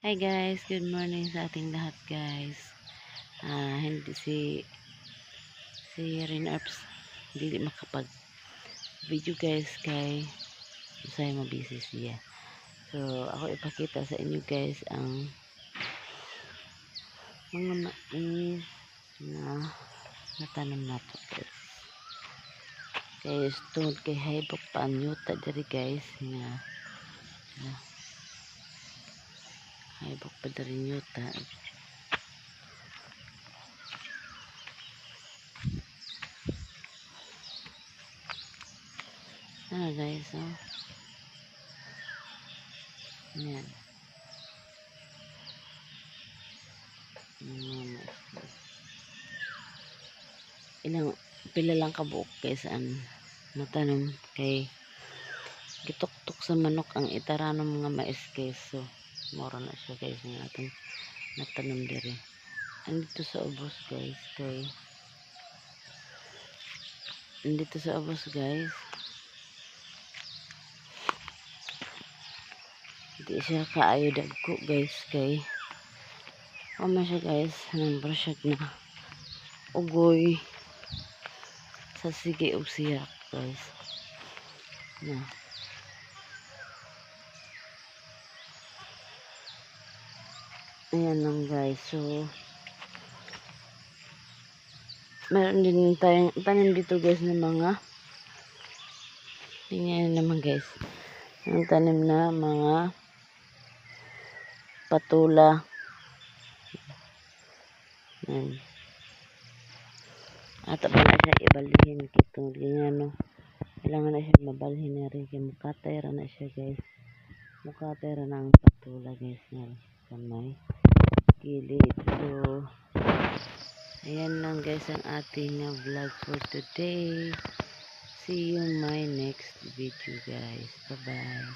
Hi guys, good morning sa ating lahat guys. Hindi si Renarps hindi makapag video guys kay masaya mabisi siya. So ako ipakita sa inyo guys ang mga mais na natanim nato guys. Guys, tungod kay haibok pa ang yuta diri guys nga haibok pa diri yuta. Guys, oh. Yan. Ilang pila lang kabuok guys ang natanim kay gituktok sa manok ang itara ng mga mais guys. So mura na siya guys ng ating natanim diri. Andito sa ubos guys kay andito sa ubos guys hindi siya kaayo dagko guys kay kama siya guys number siya na ugoy sa sige og siyak guys na ayan lang guys. So meron din tayong tanim dito guys ng mga tingnan naman guys ang tanim na mga patula. Yan. At pa na siya ibalihin kito ganyan no. Kailangan na siya mabalhin na rin kaya mukatay ra na siya guys. Mukatay ra na ang patula guys na sa may gilid. So ayan lang guys ang ating vlog for today. See you in my next video guys. Bye bye.